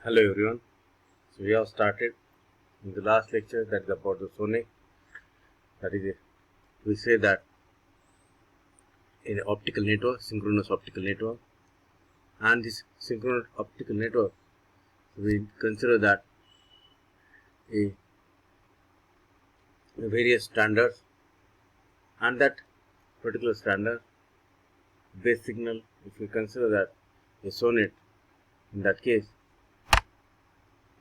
Hello everyone. So we have started in the last lecture, that is about the SONiC. That is, we say that in an optical network, synchronous optical network, and this synchronous optical network, we consider that a various standards, and that particular standard base signal. If we consider that a SONET, in that case,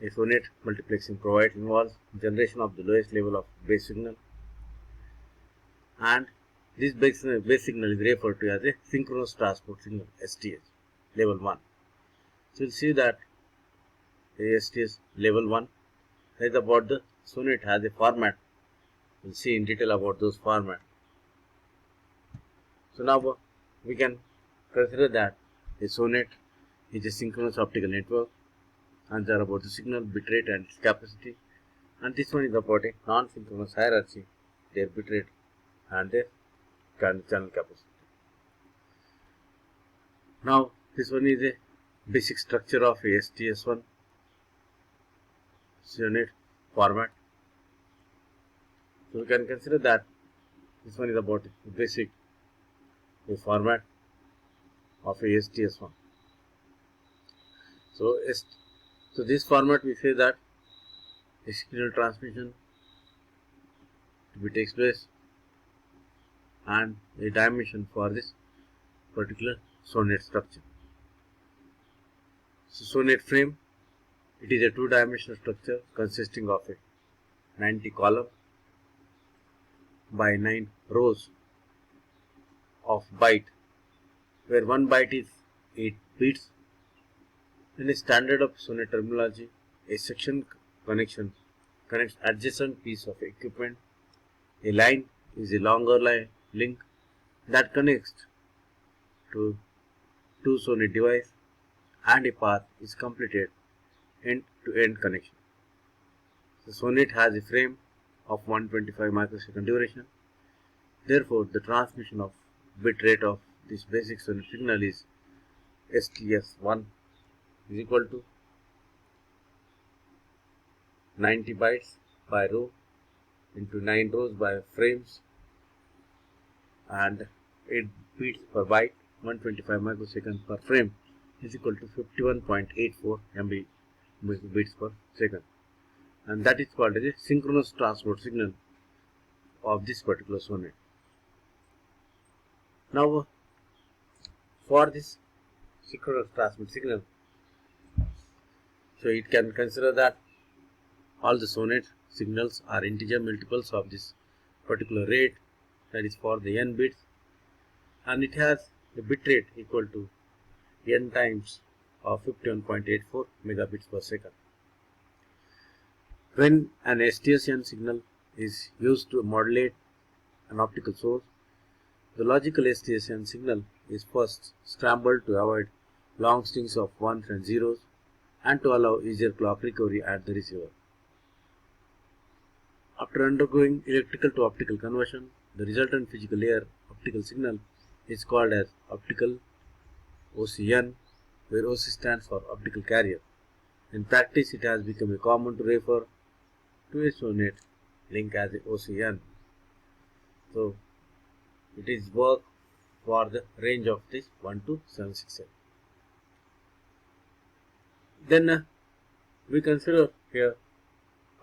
a SONET multiplexing provides involves generation of the lowest level of base signal, and this base signal is referred to as a synchronous transport signal (STS) level 1. So we'll see that the STS level 1 is about the SONET has a format. We'll see in detail about those formats. So now we can consider that a SONET is a synchronous optical network, and they are about the signal bitrate and its capacity, and this one is about a non-synchronous hierarchy, their bitrate and their channel capacity. Now this one is a basic structure of a STS1 SONET format. So we can consider that this one is about the basic format of a STS1. So this format, we say that a signal transmission to be takes place, and a dimension for this particular SONET structure. So SONET frame, it is a two-dimensional structure consisting of a 90 column by 9 rows of byte, where one byte is 8 bits. In a standard of SONET terminology, a section connection connects adjacent piece of equipment. A line is a longer link that connects to two SONET devices, and a path is completed end-to-end connection. The SONET has a frame of 125 microsecond duration. Therefore, the transmission of bit rate of this basic SONET signal is STS1 is equal to 90 bytes by row into 9 rows by frames, and 8 bits per byte, 125 microseconds per frame, is equal to 51.84 MB bits per second, and that is called as a synchronous transport signal of this particular SONET. Now for this synchronous transmit signal, so it can consider that all the SONET signals are integer multiples of this particular rate, that is for the n bits, and it has a bit rate equal to n times of 51.84 megabits per second. When an STS-N signal is used to modulate an optical source, the logical STS-N signal is first scrambled to avoid long strings of ones and zeros and to allow easier clock recovery at the receiver. After undergoing electrical to optical conversion, the resultant physical layer optical signal is called as optical OCN, where OC stands for optical carrier. In practice, it has become common to refer to a SONET link as a OCN. So it is work for the range of this 1 to 767. Then we consider here,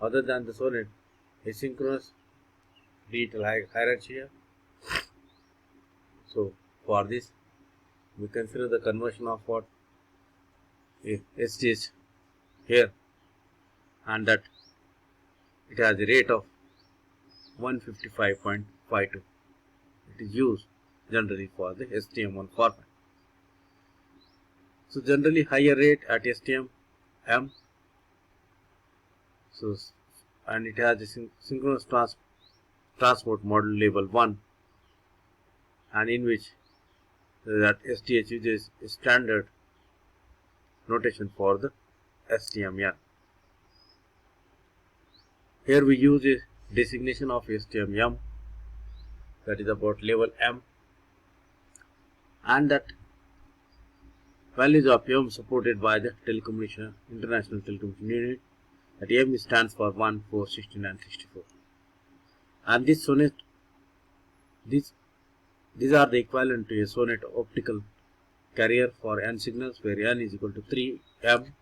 other than the SONET, a synchronous digital hierarchy here. So for this, we consider the conversion of what is STS here, and that it has a rate of 155.52. It is used generally for the STM1 format. So generally higher rate at STM-M. So and it has a synchronous transport module level 1, and in which that STH uses a standard notation for the STM-N. Here we use a designation of STM-M, that is about level M, and that Values of M supported by the International Telecommunication Unit. That M stands for 1, 4, 16 and 64. And this SONET, these are the equivalent to a SONET optical carrier for N signals, where N is equal to 3 M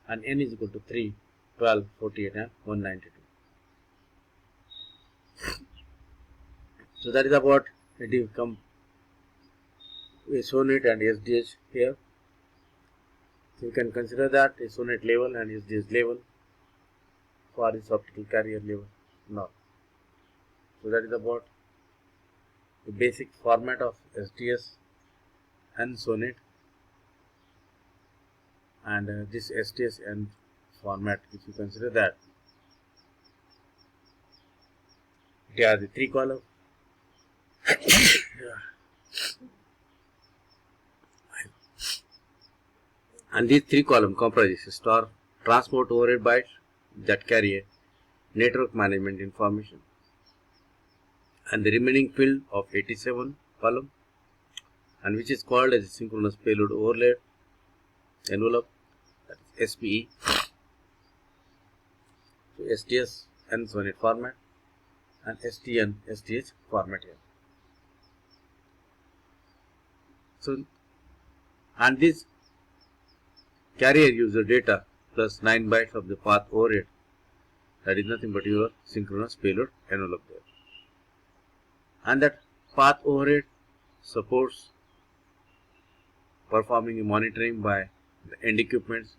and N is equal to 3, 12, 48 and 192. So that is about it become a SONET and SDH here. So you can consider that a SONET level and SDH level for this optical carrier level now. So that is about the basic format of SDH and SONET, and this SDH and format, if you consider that it has the 3 columns. And these 3 columns comprises star transport overhead bytes that carry a network management information, and the remaining field of 87 column, and which is called as a synchronous payload overlay envelope, that is SPE. So STS and SONET format and STN STH format here. So, and this carrier user data plus 9 bytes of the path overhead, that is nothing but your synchronous payload envelope there. And that path overhead supports performing a monitoring by the end equipments,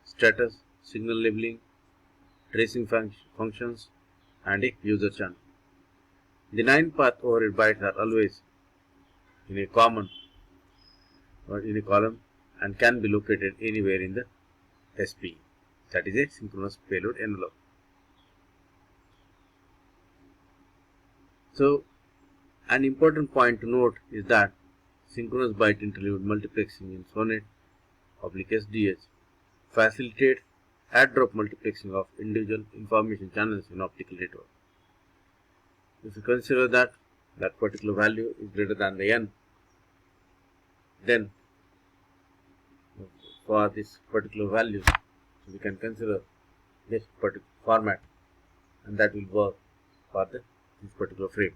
status, signal labeling, tracing functions, and a user channel. The 9 path overhead bytes are always in a common or in a column and can be located anywhere in the SPE, that is a synchronous payload envelope. So, an important point to note is that synchronous byte interleaved multiplexing in SONET /SDH facilitates add-drop multiplexing of individual information channels in optical network. If you consider that particular value is greater than the n, then for this particular value, so we can consider this particular format, and that will work for this particular frame.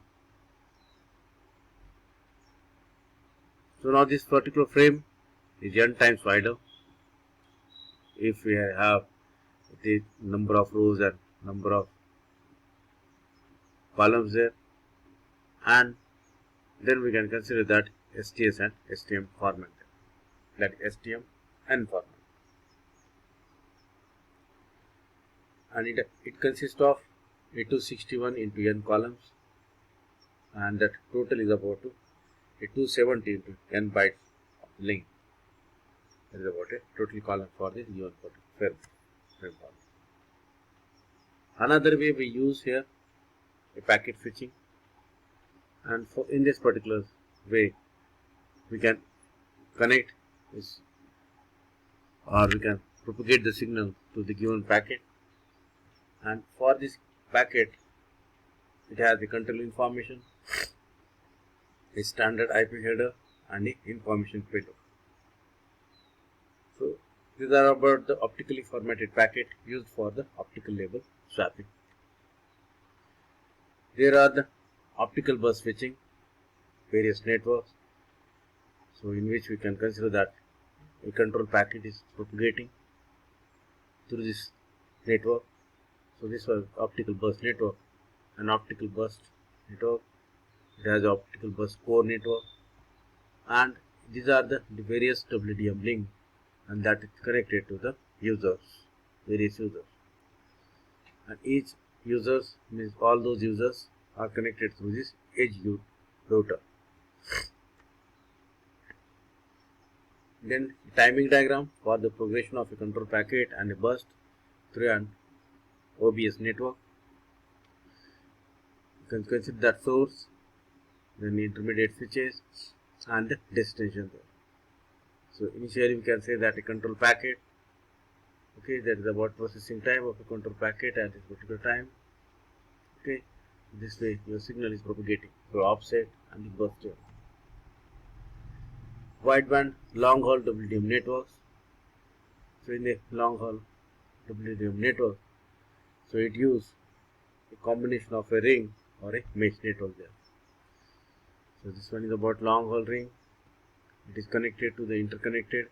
So now this particular frame is n times wider if we have the number of rows and number of columns there, and then we can consider that STS and STM format, that STM N format, and it consists of a 261 into n columns, and that total is about a 270 into n bytes of length. That is about a total column for this given frame column. Another way we use here a packet switching, and in this particular way we can connect this, or we can propagate the signal to the given packet, and for this packet it has the control information, a standard IP header, and the information payload. So these are about the optically formatted packet used for the optical label swapping. There are the optical bus switching, various networks, so in which we can consider that a control packet is propagating through this network. So this was optical bus network, an optical bus network. It has optical bus core network, and these are the various WDM link, and that is connected to the users, various users, and each users means all those users are connected through this edge router. Then timing diagram for the progression of a control packet and a burst through an OBS network. You can consider that source, then the intermediate switches, and the destination there. So initially we can say that a control packet, okay, that is about processing time of a control packet at this particular time. Okay, this way your signal is propagating through offset and the burst here. wideband long haul WDM networks. So in the long haul WDM network, so it uses a combination of a ring or a mesh network there. So this one is about long haul ring. It is connected to the interconnected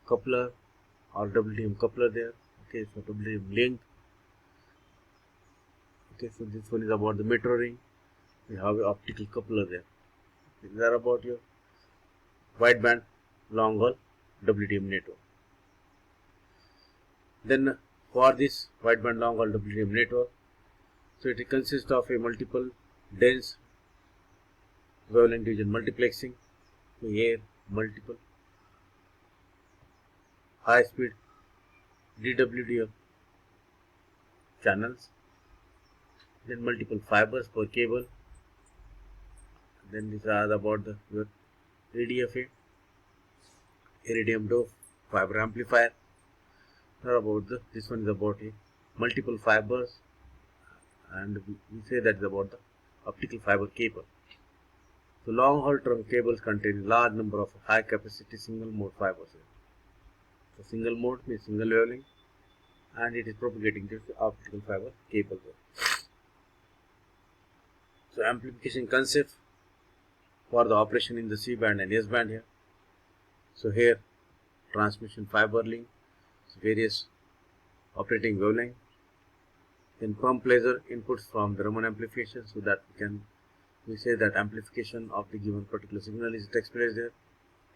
coupler or WDM coupler there. Okay, so WDM link. Okay, so this one is about the metro ring. We have an optical coupler there. These are about your wideband long haul WDM network. Then for this wideband long haul WDM network, so it consists of a multiple dense wavelength division multiplexing, so here multiple high speed DWDM channels, then multiple fibers per cable. Then these are about the your ADFA, iridium doped fiber amplifier. About this one is about a multiple fibers, and we say that is about the optical fiber cable. So long haul trunk cables contain a large number of high capacity single mode fibers. So single mode means single wavelength, and it is propagating to the optical fiber cable. So amplification concept for the operation in the C band and S band here. So here transmission fiber link, so various operating wavelength. Then pump laser inputs from the Raman amplification, so that we say that amplification of the given particular signal is takes place there.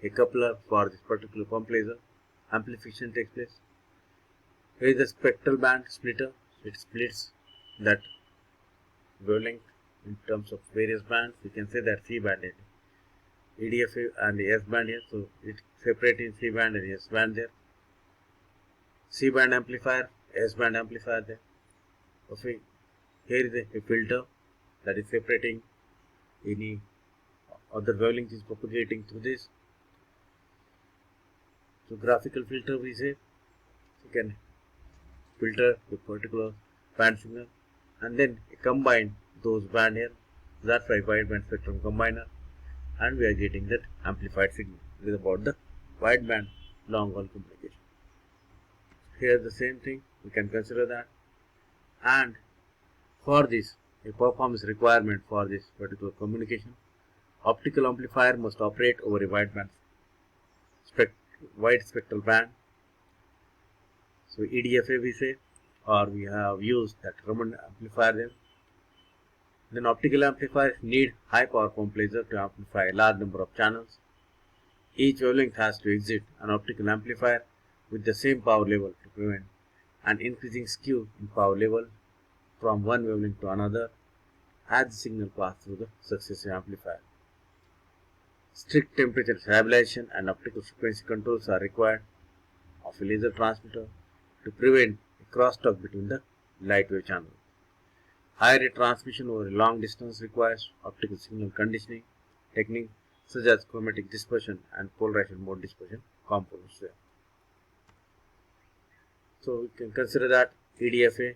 A coupler for this particular pump laser, amplification takes place. Here is a spectral band splitter. It splits that wavelength in terms of various bands. You can say that C band, ADFA and the S band here. So it separates in C band and S band there. C band amplifier, S band amplifier there. Okay. Here is a filter that is separating any other wavelength is propagating through this. So graphical filter we say, you can filter the particular band signal and then combine those band here. That's why wideband spectrum combiner, and we are getting that amplified signal. This is about the wideband long haul communication. Here the same thing, we can consider that. And for this, a performance requirement for this particular communication, optical amplifier must operate over a wide spectral band. So EDFA we say, or we have used that Raman amplifier there. Then optical amplifiers need high power pump laser to amplify a large number of channels. Each wavelength has to exit an optical amplifier with the same power level to prevent an increasing skew in power level from one wavelength to another as the signal passes through the successive amplifier. Strict temperature stabilization and optical frequency controls are required of a laser transmitter to prevent a crosstalk between the light wave channels. High rate transmission over a long distance requires optical signal conditioning techniques such as chromatic dispersion and polarization mode dispersion components there. So we can consider that EDFA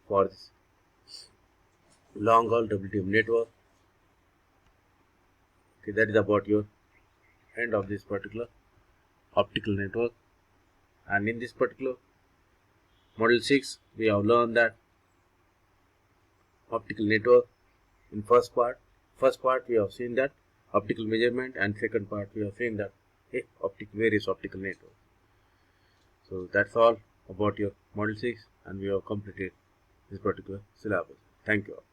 for this long haul WDM network. Okay, that is about your end of this particular optical network. And in this particular module 6, we have learned that optical network in first part. First part we have seen that optical measurement, and second part we have seen that various optical networks. So that's all about your module 6, and we have completed this particular syllabus. Thank you all.